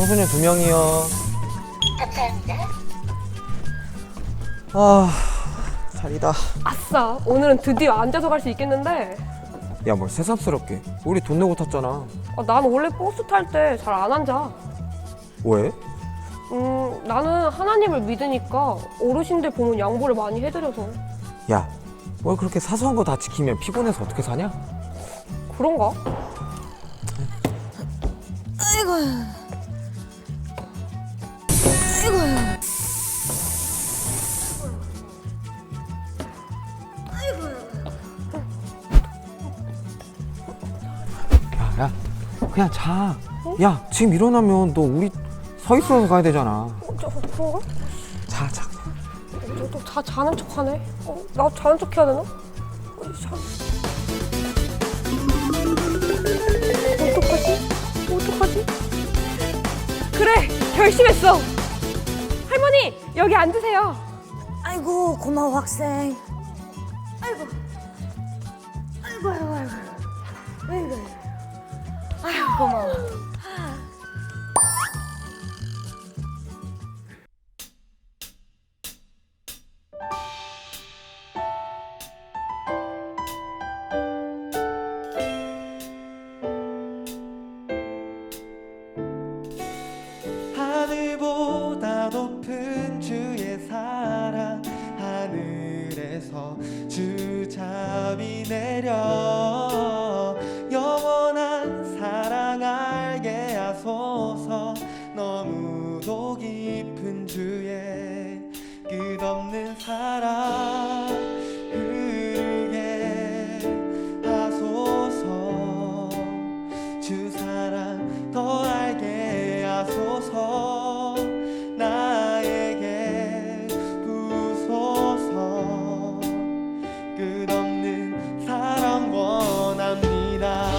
청소년 2명이요. 감사합니다. 아, 자리다. 아싸, 오늘은 드디어 앉아서 갈 수 있겠는데. 야, 뭘 새삼스럽게. 우리 돈 내고 탔잖아. 난 원래 버스 탈 때 잘 안 앉아. 왜? 나는 하나님을 믿으니까 어르신들 보면 양보를 많이 해드려서. 야, 뭘 그렇게 사소한 거 다 지키면 피곤해서 어떻게 사냐? 그런가? 야, 야, 그냥 자. 야, 지금 일어나면 너 우리 서 있어서 가야 되잖아. 그런가? 자, 자. 너 다 자는 척 하네? 나 자는 척 해야 되나? 어떡하지? 그래! 결심했어! 할머니! 여기 앉으세요! 아이고 고마워 학생. 아이고 아이고 아이고 아이고 아이고 아이고 고마워. 하늘보다 높은 주의 사랑 하늘에서 주잠이 내려 영원한 사랑 알게 하소서. 너무도 깊은 주의 끝없는 사랑 흐르게 하소서. 주 사랑 더 알게 하소서. 나에게 부소서. 끝없는 사랑 원합니다.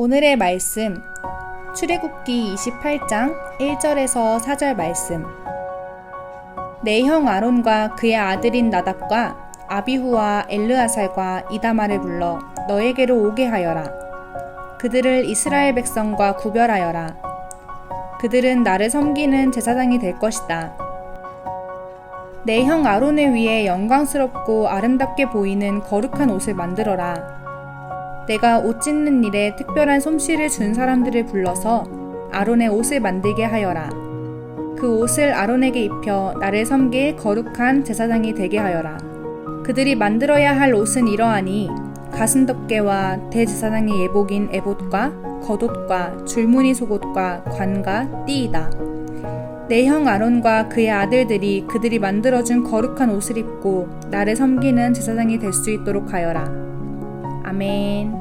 오늘의 말씀 출애굽기 28장 1절에서 4절 말씀. 내 형 아론과 그의 아들인 나답과 아비후와 엘르아살과 이다말을 불러 너에게로 오게 하여라. 그들을 이스라엘 백성과 구별하여라. 그들은 나를 섬기는 제사장이 될 것이다. 내 형 아론의 위에 영광스럽고 아름답게 보이는 거룩한 옷을 만들어라. 내가 옷 찢는 일에 특별한 솜씨를 준 사람들을 불러서 아론의 옷을 만들게 하여라. 그 옷을 아론에게 입혀 나를 섬길 거룩한 제사장이 되게 하여라. 그들이 만들어야 할 옷은 이러하니 가슴덮개와 대제사장의 예복인 에봇과 겉옷과 줄무늬 속옷과 관과 띠이다. 내 형 아론과 그의 아들들이 그들이 만들어준 거룩한 옷을 입고 나를 섬기는 제사장이 될 수 있도록 하여라. 아멘.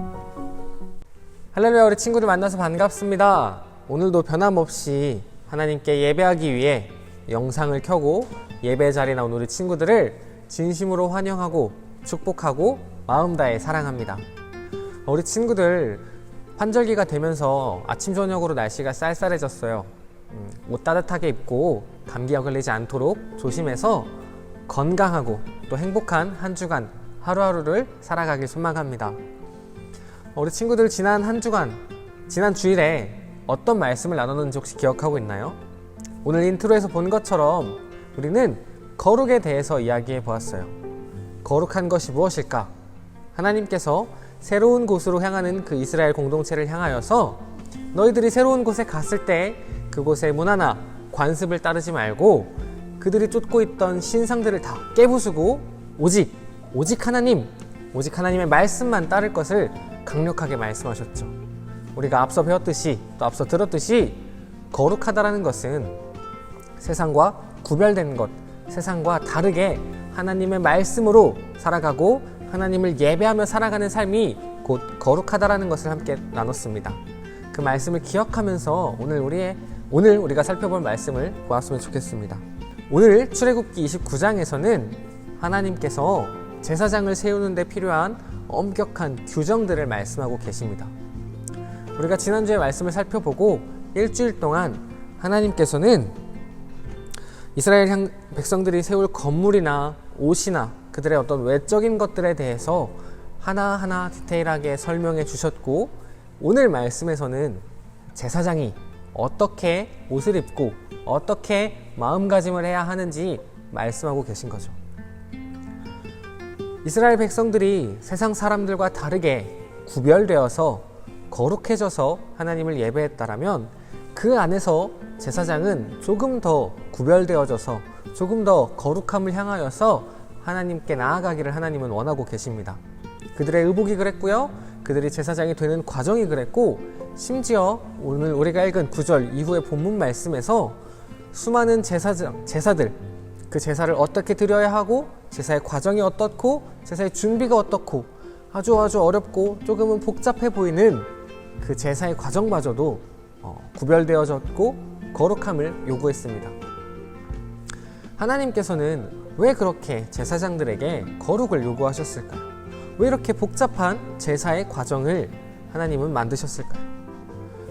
할렐루야, 우리 친구들 만나서 반갑습니다. 오늘도 변함없이 하나님께 예배하기 위해 영상을 켜고 예배 자리에 나온 우리 친구들을 진심으로 환영하고 축복하고 마음 다해 사랑합니다. 우리 친구들 환절기가 되면서 아침 저녁으로 날씨가 쌀쌀해졌어요. 옷 따뜻하게 입고 감기에 걸리지 않도록 조심해서 건강하고 또 행복한 한 주간 하루하루를 살아가길 소망합니다. 우리 친구들 지난 한 주간, 지난 주일에 어떤 말씀을 나눴는지 혹시 기억하고 있나요? 오늘 인트로에서 본 것처럼 우리는 거룩에 대해서 이야기해 보았어요. 거룩한 것이 무엇일까? 하나님께서 새로운 곳으로 향하는 그 이스라엘 공동체를 향하여서 너희들이 새로운 곳에 갔을 때 그곳의 문화나 관습을 따르지 말고 그들이 쫓고 있던 신상들을 다 깨부수고 오직 하나님의 말씀만 따를 것을 강력하게 말씀하셨죠. 우리가 앞서 배웠듯이 또 앞서 들었듯이 거룩하다라는 것은 세상과 구별된 것, 세상과 다르게 하나님의 말씀으로 살아가고 하나님을 예배하며 살아가는 삶이 곧 거룩하다라는 것을 함께 나눴습니다. 그 말씀을 기억하면서 오늘 우리가 살펴볼 말씀을 보았으면 좋겠습니다. 오늘 출애굽기 29장에서는 하나님께서 제사장을 세우는 데 필요한 엄격한 규정들을 말씀하고 계십니다. 우리가 지난주에 말씀을 살펴보고 일주일 동안 하나님께서는 이스라엘 백성들이 세울 건물이나 옷이나 그들의 어떤 외적인 것들에 대해서 하나하나 디테일하게 설명해 주셨고, 오늘 말씀에서는 제사장이 어떻게 옷을 입고 어떻게 마음가짐을 해야 하는지 말씀하고 계신 거죠. 이스라엘 백성들이 세상 사람들과 다르게 구별되어서 거룩해져서 하나님을 예배했다라면 그 안에서 제사장은 조금 더 구별되어져서 조금 더 거룩함을 향하여서 하나님께 나아가기를 하나님은 원하고 계십니다. 그들의 의복이 그랬고요, 그들이 제사장이 되는 과정이 그랬고, 심지어 오늘 우리가 읽은 9절 이후의 본문 말씀에서 수많은 제사들, 그 제사를 어떻게 드려야 하고 제사의 과정이 어떻고 제사의 준비가 어떻고 아주 어렵고 조금은 복잡해 보이는 그 제사의 과정마저도 구별되어졌고 거룩함을 요구했습니다. 하나님께서는 왜 그렇게 제사장들에게 거룩을 요구하셨을까요? 왜 이렇게 복잡한 제사의 과정을 하나님은 만드셨을까요?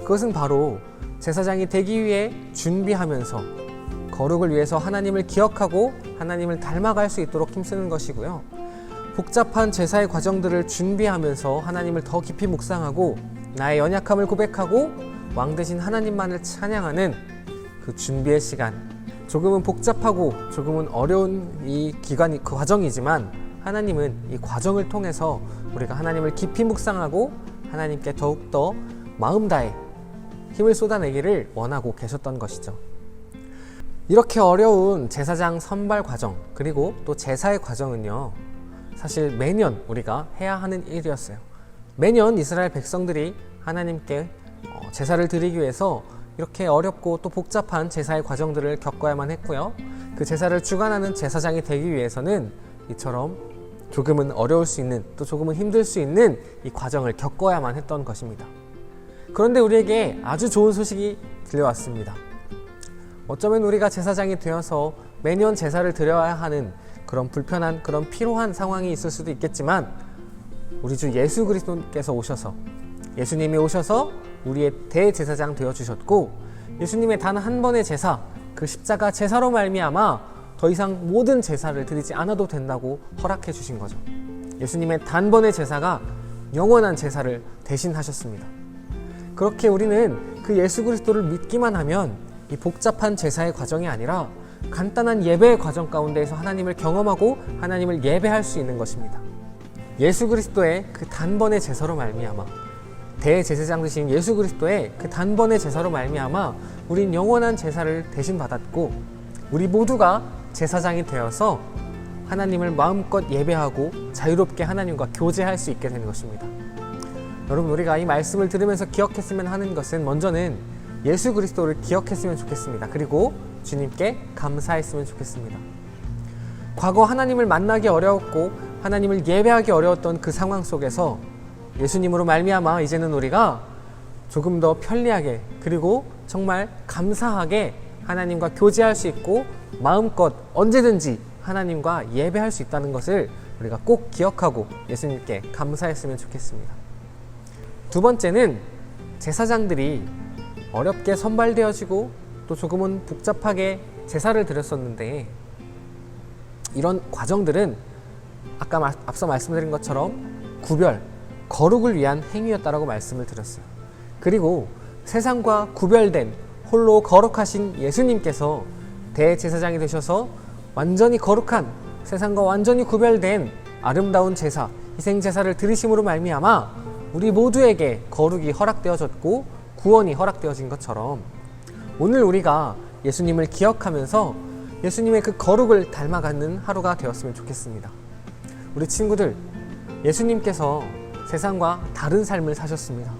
그것은 바로 제사장이 되기 위해 준비하면서 거룩을 위해서 하나님을 기억하고 하나님을 닮아갈 수 있도록 힘쓰는 것이고요. 복잡한 제사의 과정들을 준비하면서 하나님을 더 깊이 묵상하고 나의 연약함을 고백하고 왕 대신 하나님만을 찬양하는 그 준비의 시간, 조금은 복잡하고 조금은 어려운 그 과정이지만 하나님은 이 과정을 통해서 우리가 하나님을 깊이 묵상하고 하나님께 더욱더 마음 다해 힘을 쏟아내기를 원하고 계셨던 것이죠. 이렇게 어려운 제사장 선발 과정, 그리고 또 제사의 과정은요, 사실 매년 우리가 해야 하는 일이었어요. 매년 이스라엘 백성들이 하나님께 제사를 드리기 위해서 이렇게 어렵고 또 복잡한 제사의 과정들을 겪어야만 했고요. 그 제사를 주관하는 제사장이 되기 위해서는 이처럼 조금은 어려울 수 있는, 또 조금은 힘들 수 있는 이 과정을 겪어야만 했던 것입니다. 그런데 우리에게 아주 좋은 소식이 들려왔습니다. 어쩌면 우리가 제사장이 되어서 매년 제사를 드려야 하는 그런 불편한, 그런 피로한 상황이 있을 수도 있겠지만 우리 주 예수 그리스도께서 오셔서 예수님이 오셔서 우리의 대제사장 되어 주셨고, 예수님의 단 한 번의 제사, 그 십자가 제사로 말미암아 더 이상 모든 제사를 드리지 않아도 된다고 허락해 주신 거죠. 예수님의 단번의 제사가 영원한 제사를 대신하셨습니다. 그렇게 우리는 그 예수 그리스도를 믿기만 하면 이 복잡한 제사의 과정이 아니라 간단한 예배의 과정 가운데에서 하나님을 경험하고 하나님을 예배할 수 있는 것입니다. 예수 그리스도의 그 단번의 제사로 말미암아, 대제사장 되신 예수 그리스도의 그 단번의 제사로 말미암아 우린 영원한 제사를 대신 받았고, 우리 모두가 제사장이 되어서 하나님을 마음껏 예배하고 자유롭게 하나님과 교제할 수 있게 되는 것입니다. 여러분, 우리가 이 말씀을 들으면서 기억했으면 하는 것은 먼저는 예수 그리스도를 기억했으면 좋겠습니다. 그리고 주님께 감사했으면 좋겠습니다. 과거 하나님을 만나기 어려웠고 하나님을 예배하기 어려웠던 그 상황 속에서 예수님으로 말미암아 이제는 우리가 조금 더 편리하게, 그리고 정말 감사하게 하나님과 교제할 수 있고 마음껏 언제든지 하나님과 예배할 수 있다는 것을 우리가 꼭 기억하고 예수님께 감사했으면 좋겠습니다. 두 번째는 제사장들이 어렵게 선발되어지고 또 조금은 복잡하게 제사를 드렸었는데, 이런 과정들은 아까 앞서 말씀드린 것처럼 구별, 거룩을 위한 행위였다라고 말씀을 드렸어요. 그리고 세상과 구별된 홀로 거룩하신 예수님께서 대제사장이 되셔서 완전히 거룩한, 세상과 완전히 구별된 아름다운 제사, 희생제사를 드리심으로 말미암아 우리 모두에게 거룩이 허락되어졌고 구원이 허락되어진 것처럼, 오늘 우리가 예수님을 기억하면서 예수님의 그 거룩을 닮아가는 하루가 되었으면 좋겠습니다. 우리 친구들, 예수님께서 세상과 다른 삶을 사셨습니다.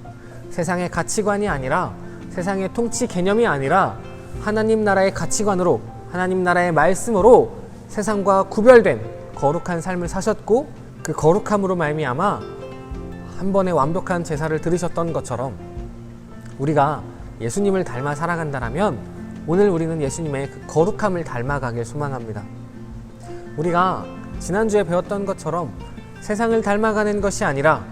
세상의 가치관이 아니라, 세상의 통치 개념이 아니라 하나님 나라의 가치관으로, 하나님 나라의 말씀으로 세상과 구별된 거룩한 삶을 사셨고, 그 거룩함으로 말미암아 한 번의 완벽한 제사를 드리셨던 것처럼 우리가 예수님을 닮아 살아간다면 오늘 우리는 예수님의 그 거룩함을 닮아가길 소망합니다. 우리가 지난주에 배웠던 것처럼 세상을 닮아가는 것이 아니라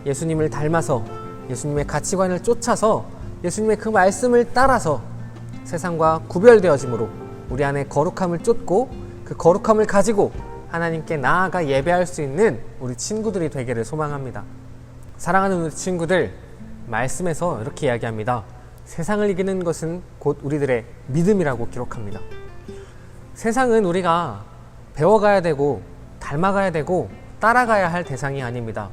예수님을 닮아서, 예수님의 가치관을 쫓아서, 예수님의 그 말씀을 따라서 세상과 구별되어짐으로 우리 안에 거룩함을 쫓고 그 거룩함을 가지고 하나님께 나아가 예배할 수 있는 우리 친구들이 되기를 소망합니다. 사랑하는 우리 친구들, 말씀에서 이렇게 이야기합니다. 세상을 이기는 것은 곧 우리들의 믿음이라고 기록합니다. 세상은 우리가 배워가야 되고 닮아가야 되고 따라가야 할 대상이 아닙니다.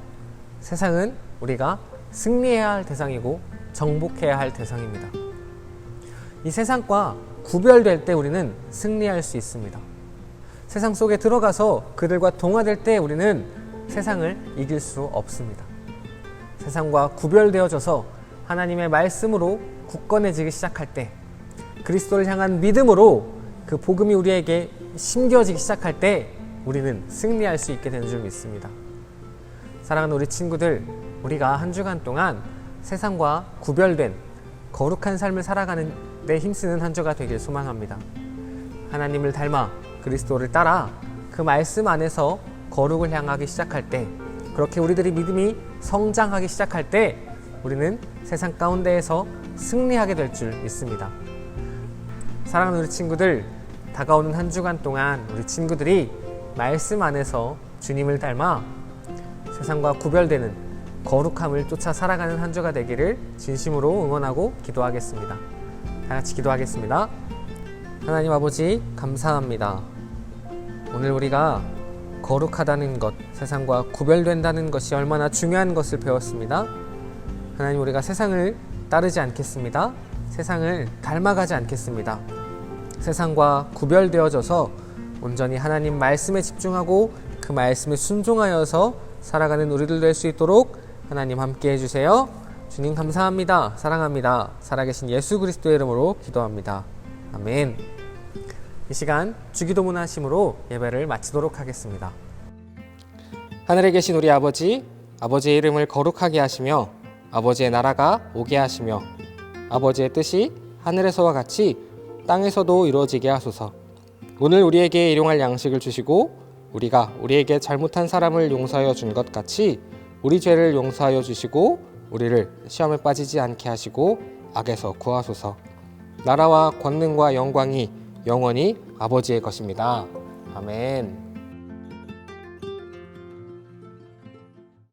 세상은 우리가 승리해야 할 대상이고 정복해야 할 대상입니다. 이 세상과 구별될 때 우리는 승리할 수 있습니다. 세상 속에 들어가서 그들과 동화될 때 우리는 세상을 이길 수 없습니다. 세상과 구별되어져서 하나님의 말씀으로 굳건해지기 시작할 때, 그리스도를 향한 믿음으로 그 복음이 우리에게 심겨지기 시작할 때 우리는 승리할 수 있게 되는 줄 믿습니다. 사랑하는 우리 친구들, 우리가 한 주간 동안 세상과 구별된 거룩한 삶을 살아가는 데 힘쓰는 한 주가 되길 소망합니다. 하나님을 닮아 그리스도를 따라 그 말씀 안에서 거룩을 향하기 시작할 때, 그렇게 우리들이 믿음이 성장하기 시작할 때 우리는 세상 가운데에서 승리하게 될 줄 믿습니다. 사랑하는 우리 친구들, 다가오는 한 주간 동안 우리 친구들이 말씀 안에서 주님을 닮아 세상과 구별되는 거룩함을 쫓아 살아가는 한 주가 되기를 진심으로 응원하고 기도하겠습니다. 다 같이 기도하겠습니다. 하나님 아버지, 감사합니다. 오늘 우리가 거룩하다는 것, 세상과 구별된다는 것이 얼마나 중요한 것을 배웠습니다. 하나님, 우리가 세상을 따르지 않겠습니다. 세상을 닮아가지 않겠습니다. 세상과 구별되어져서 온전히 하나님 말씀에 집중하고 그 말씀에 순종하여서 살아가는 우리들 될 수 있도록 하나님 함께 해주세요. 주님 감사합니다. 사랑합니다. 살아계신 예수 그리스도의 이름으로 기도합니다. 아멘. 이 시간 주기도문 하심으로 예배를 마치도록 하겠습니다. 하늘에 계신 우리 아버지, 아버지의 이름을 거룩하게 하시며 아버지의 나라가 오게 하시며 아버지의 뜻이 하늘에서와 같이 땅에서도 이루어지게 하소서. 오늘 우리에게 일용할 양식을 주시고 우리가 우리에게 잘못한 사람을 용서하여 준 것 같이 우리 죄를 용서하여 주시고 우리를 시험에 빠지지 않게 하시고 악에서 구하소서. 나라와 권능과 영광이 영원히 아버지의 것입니다. 아멘.